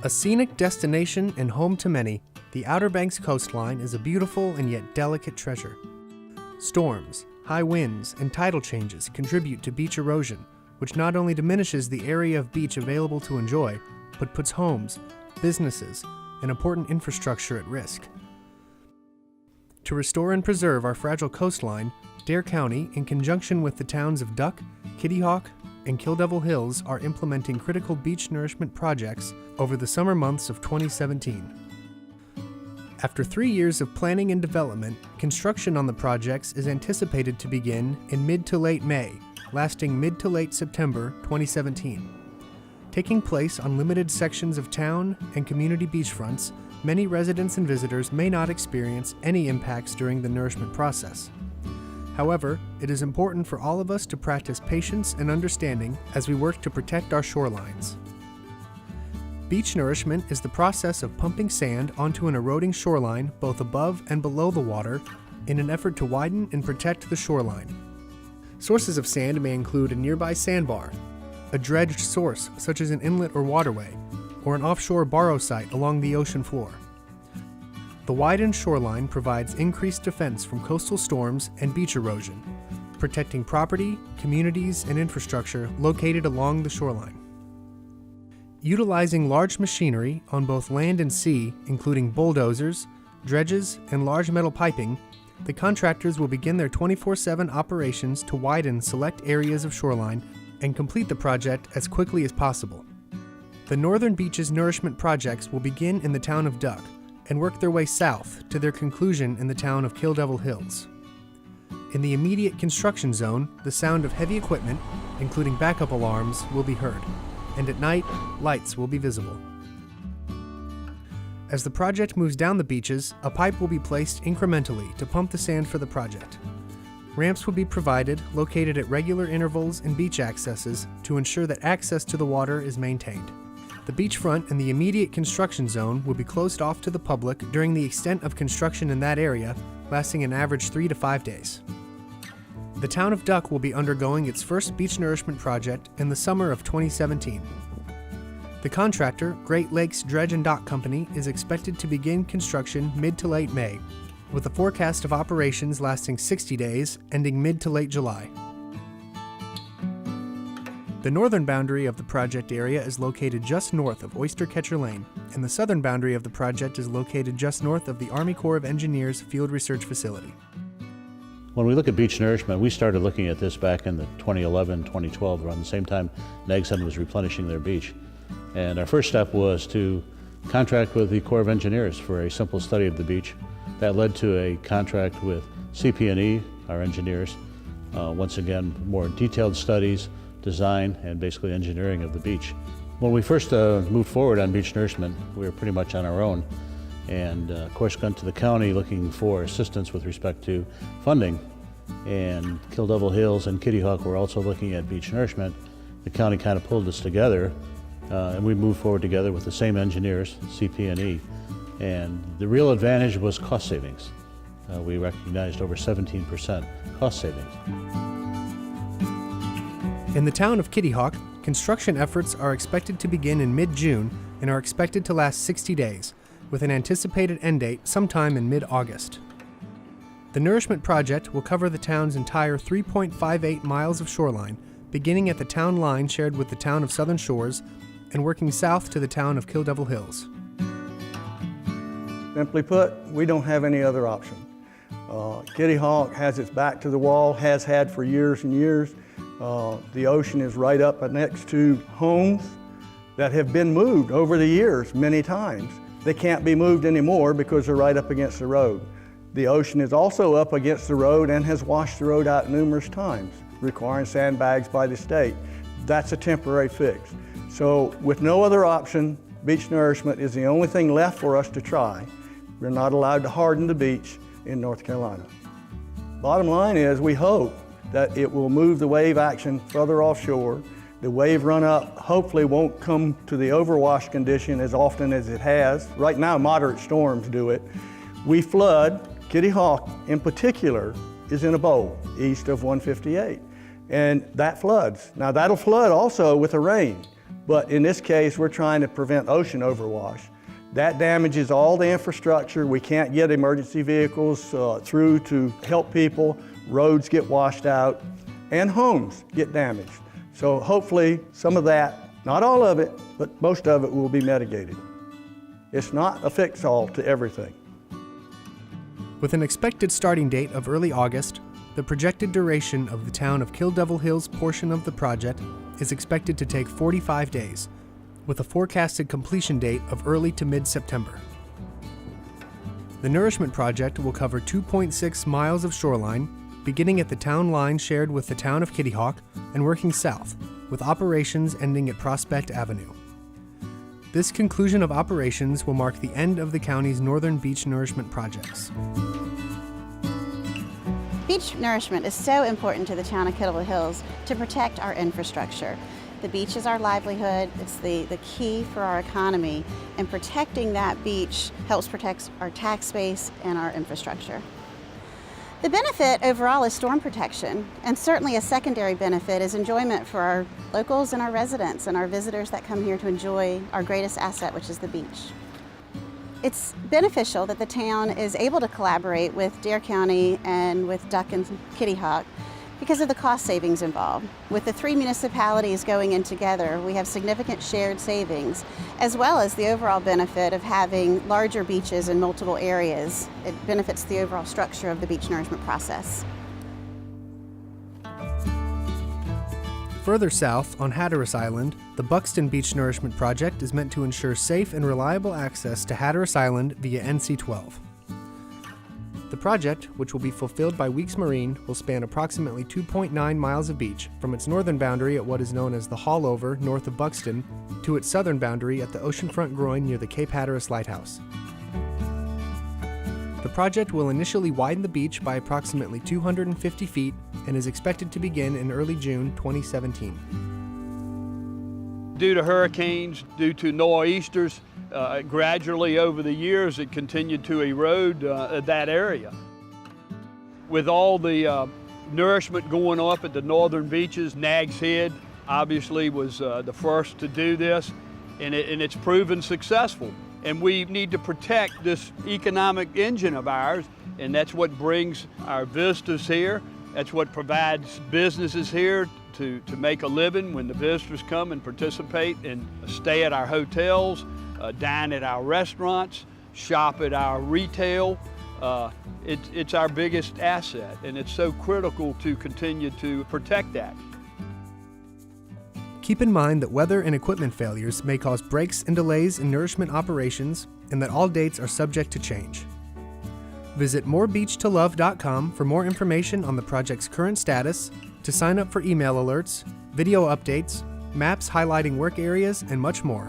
A scenic destination and home to many, the Outer Banks coastline is a beautiful and yet delicate treasure. Storms, high winds, and tidal changes contribute to beach erosion, which not only diminishes the area of beach available to enjoy, but puts homes, businesses, and important infrastructure at risk. To restore and preserve our fragile coastline, Dare County, in conjunction with the towns of Duck, Kitty Hawk, and Kill Devil Hills, are implementing critical beach nourishment projects over the summer months of 2017. After 3 years of planning and development, construction on the projects is anticipated to begin in mid to late May, lasting mid to late September 2017. Taking place on limited sections of town and community beachfronts, many residents and visitors may not experience any impacts during the nourishment process. However, it is important for all of us to practice patience and understanding as we work to protect our shorelines. Beach nourishment is the process of pumping sand onto an eroding shoreline both above and below the water in an effort to widen and protect the shoreline. Sources of sand may include a nearby sandbar, a dredged source such as an inlet or waterway, or an offshore borrow site along the ocean floor. The widened shoreline provides increased defense from coastal storms and beach erosion, protecting property, communities, and infrastructure located along the shoreline. Utilizing large machinery on both land and sea, including bulldozers, dredges, and large metal piping, the contractors will begin their 24/7 operations to widen select areas of shoreline and complete the project as quickly as possible. The Northern Beaches Nourishment projects will begin in the town of Duck and work their way south to their conclusion in the town of Kill Devil Hills. In the immediate construction zone, the sound of heavy equipment, including backup alarms, will be heard, and at night, lights will be visible. As the project moves down the beaches, a pipe will be placed incrementally to pump the sand for the project. Ramps will be provided, located at regular intervals in beach accesses to ensure that access to the water is maintained. The beachfront and the immediate construction zone will be closed off to the public during the extent of construction in that area, lasting an average 3 to 5 days. The town of Duck will be undergoing its first beach nourishment project in the summer of 2017. The contractor, Great Lakes Dredge and Dock Company, is expected to begin construction mid to late May, with a forecast of operations lasting 60 days, ending mid to late July. The northern boundary of the project area is located just north of Oystercatcher Lane, and the southern boundary of the project is located just north of the Army Corps of Engineers Field Research Facility. When we look at beach nourishment, we started looking at this back in the 2011, 2012, around the same time Nags Head was replenishing their beach. And our first step was to contract with the Corps of Engineers for a simple study of the beach. That led to a contract with CP&E, our engineers. Once again, more detailed studies, design, and basically engineering of the beach. When we first moved forward on beach nourishment, we were pretty much on our own. And of course, went to the county looking for assistance with respect to funding. And Kill Devil Hills and Kitty Hawk were also looking at beach nourishment. The county kind of pulled us together, and we moved forward together with the same engineers, CP&E. And the real advantage was cost savings. We recognized over 17% cost savings. In the town of Kitty Hawk, construction efforts are expected to begin in mid-June and are expected to last 60 days, with an anticipated end date sometime in mid-August. The Nourishment project will cover the town's entire 3.58 miles of shoreline, beginning at the town line shared with the town of Southern Shores and working south to the town of Kill Devil Hills. Simply put, we don't have any other option. Kitty Hawk has its back to the wall, has had for years and years. The ocean is right up next to homes that have been moved over the years many times. They can't be moved anymore because they're right up against the road. The ocean is also up against the road and has washed the road out numerous times, requiring sandbags by the state. That's a temporary fix. So with no other option, beach nourishment is the only thing left for us to try. We're not allowed to harden the beach in North Carolina. Bottom line is we hope that it will move the wave action further offshore. The wave run-up hopefully won't come to the overwash condition as often as it has. Right now, moderate storms do it. We flood. Kitty Hawk, in particular, is in a bowl east of 158, and that floods. Now, that'll flood also with the rain, But in this case, we're trying to prevent ocean overwash. That damages all the infrastructure. We can't get emergency vehicles through to help people. Roads get washed out and homes get damaged. So hopefully some of that, not all of it, but most of it will be mitigated. It's not a fix-all to everything. With an expected starting date of early August, the projected duration of the town of Kill Devil Hills portion of the project is expected to take 45 days, with a forecasted completion date of early to mid-September. The Nourishment project will cover 2.6 miles of shoreline, beginning at the town line shared with the town of Kitty Hawk and working south, with operations ending at Prospect Avenue. This conclusion of operations will mark the end of the county's northern beach nourishment projects. Beach nourishment is so important to the town of Kitty Hills to protect our infrastructure. The beach is our livelihood, it's the key for our economy, and protecting that beach helps protect our tax base and our infrastructure. The benefit overall is storm protection, and certainly a secondary benefit is enjoyment for our locals and our residents and our visitors that come here to enjoy our greatest asset, which is the beach. It's beneficial that the town is able to collaborate with Dare County and with Duck and Kitty Hawk because of the cost savings involved. With the 3 municipalities going in together, we have significant shared savings, as well as the overall benefit of having larger beaches in multiple areas. It benefits the overall structure of the beach nourishment process. Further south, on Hatteras Island, the Buxton Beach Nourishment Project is meant to ensure safe and reliable access to Hatteras Island via NC-12. The project, which will be fulfilled by Weeks Marine, will span approximately 2.9 miles of beach from its northern boundary at what is known as the Hallover north of Buxton to its southern boundary at the oceanfront groin near the Cape Hatteras Lighthouse. The project will initially widen the beach by approximately 250 feet and is expected to begin in early June 2017. Due to hurricanes, due to nor'easters, gradually over the years it continued to erode that area. With all the nourishment going up at the northern beaches, Nags Head obviously was the first to do this, and it's proven successful. And we need to protect this economic engine of ours, and that's what brings our visitors here. That's what provides businesses here to make a living when the visitors come and participate and stay at our hotels, dine at our restaurants, shop at our retail. It's our biggest asset, and it's so critical to continue to protect that. Keep in mind that weather and equipment failures may cause breaks and delays in nourishment operations, and that all dates are subject to change. Visit morebeachtolove.com for more information on the project's current status, to sign up for email alerts, video updates, maps highlighting work areas, and much more.